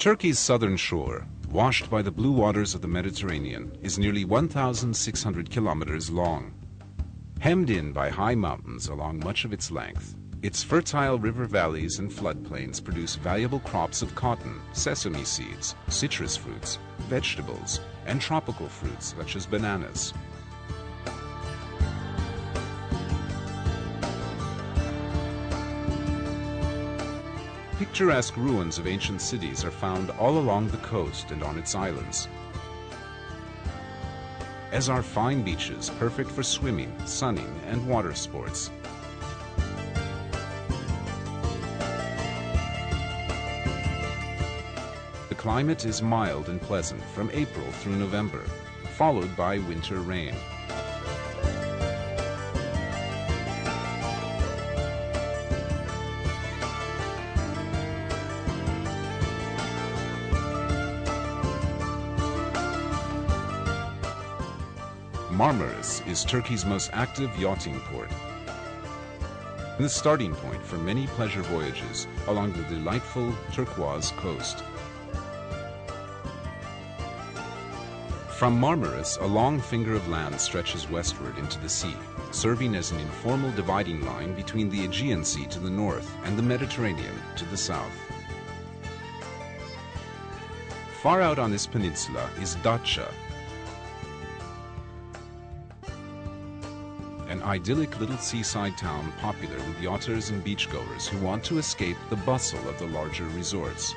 Turkey's southern shore, washed by the blue waters of the Mediterranean, is nearly 1,600 kilometers long. Hemmed in by high mountains along much of its length, its fertile river valleys and floodplains produce valuable crops of cotton, sesame seeds, citrus fruits, vegetables, and tropical fruits such as bananas. Picturesque ruins of ancient cities are found all along the coast and on its islands, as are fine beaches perfect for swimming, sunning, and water sports. The climate is mild and pleasant from April through November, followed by winter rain. Marmaris is Turkey's most active yachting port and the starting point for many pleasure voyages along the delightful turquoise coast. From Marmaris, a long finger of land stretches westward into the sea, serving as an informal dividing line between the Aegean Sea to the north and the Mediterranean to the south. Far out on this peninsula is Datça, an idyllic little seaside town popular with yachters and beachgoers who want to escape the bustle of the larger resorts.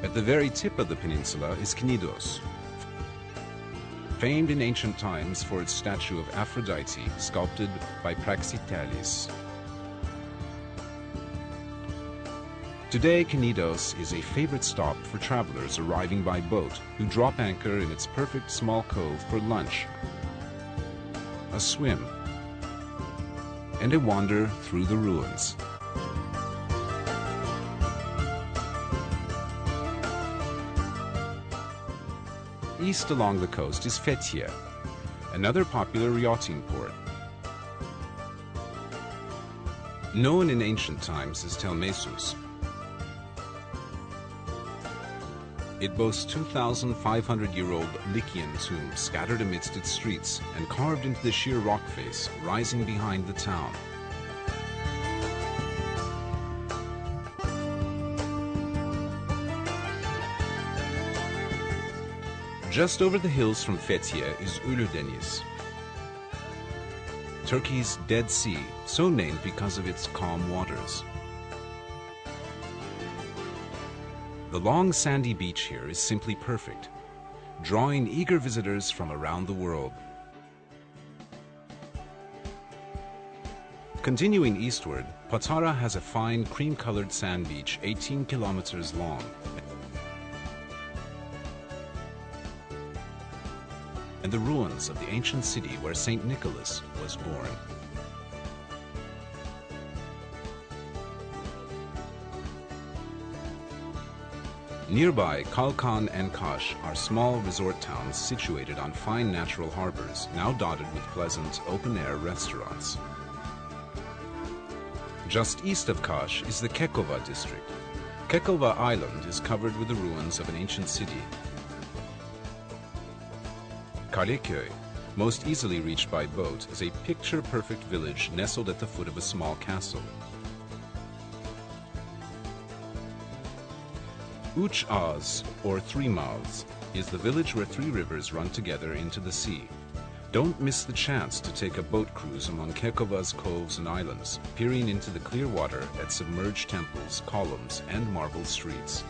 At the very tip of the peninsula is Knidos, famed in ancient times for its statue of Aphrodite sculpted by Praxiteles. Today, Knidos is a favorite stop for travelers arriving by boat who drop anchor in its perfect small cove for lunch, a swim, and a wander through the ruins. East along the coast is Fethiye, another popular yachting port. Known in ancient times as Tel Messus, it boasts 2,500-year-old Lycian tombs scattered amidst its streets and carved into the sheer rock face rising behind the town. Just over the hills from Fethiye is Uludeniz, Turkey's Dead Sea, so named because of its calm waters. The long sandy beach here is simply perfect, drawing eager visitors from around the world. Continuing eastward, Patara has a fine cream-colored sand beach 18 kilometers long and the ruins of the ancient city where Saint Nicholas was born. Nearby, Kalkan and Kaş are small resort towns situated on fine natural harbors, now dotted with pleasant open-air restaurants. Just east of Kaş is the Kekova district. Kekova Island is covered with the ruins of an ancient city. Kaleköy, most easily reached by boat, is a picture-perfect village nestled at the foot of a small castle. Üç Ağız, or Three Mouths, is the village where three rivers run together into the sea. Don't miss the chance to take a boat cruise among Kekova's coves and islands, peering into the clear water at submerged temples, columns, and marble streets.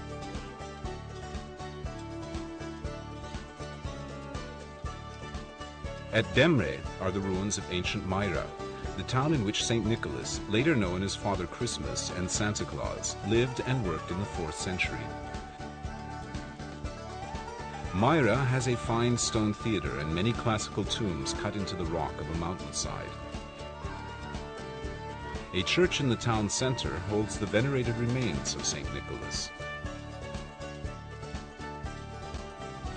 At Demre are the ruins of ancient Myra, the town in which Saint Nicholas, later known as Father Christmas and Santa Claus, lived and worked in the 4th century. Myra has a fine stone theater and many classical tombs cut into the rock of a mountainside. A church in the town center holds the venerated remains of Saint Nicholas.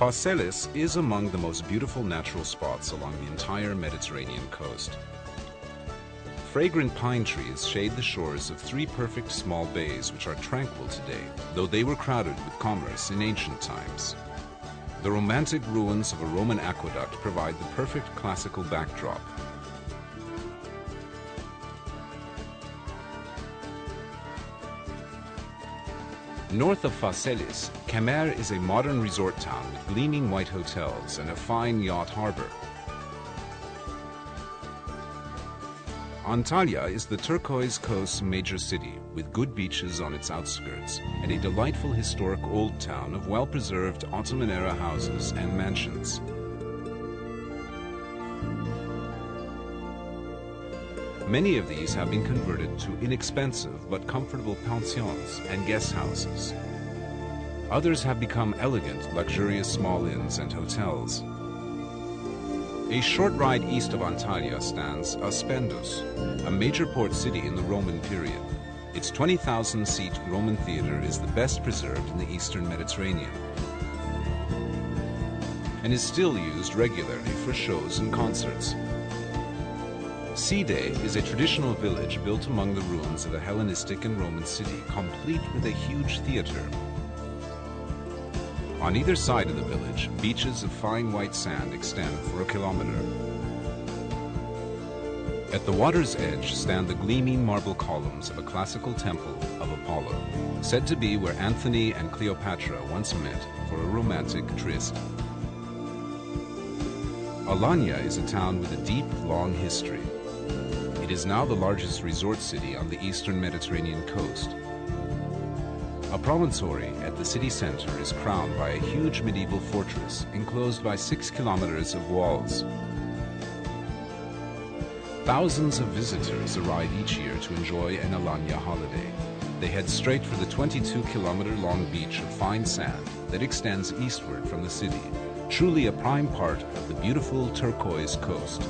Phaselis is among the most beautiful natural spots along the entire Mediterranean coast. Fragrant pine trees shade the shores of three perfect small bays which are tranquil today, though they were crowded with commerce in ancient times. The romantic ruins of a Roman aqueduct provide the perfect classical backdrop. North of Phaselis, Kemer is a modern resort town with gleaming white hotels and a fine yacht harbor. Antalya is the turquoise coast's major city, with good beaches on its outskirts, and a delightful historic old town of well-preserved Ottoman-era houses and mansions. Many of these have been converted to inexpensive but comfortable pensions and guest houses. Others have become elegant, luxurious small inns and hotels. A short ride east of Antalya stands Aspendus, a major port city in the Roman period. Its 20,000-seat Roman theater is the best preserved in the eastern Mediterranean and is still used regularly for shows and concerts. Side is a traditional village built among the ruins of a Hellenistic and Roman city, complete with a huge theater. On either side of the village, beaches of fine white sand extend for a kilometer. At the water's edge stand the gleaming marble columns of a classical temple of Apollo, said to be where Antony and Cleopatra once met for a romantic tryst. Alanya is a town with a deep, long history. It is now the largest resort city on the eastern Mediterranean coast. A promontory at the city center is crowned by a huge medieval fortress enclosed by 6 kilometers of walls. Thousands of visitors arrive each year to enjoy an Alanya holiday. They head straight for the 22-kilometer-long beach of fine sand that extends eastward from the city, truly a prime part of the beautiful turquoise coast.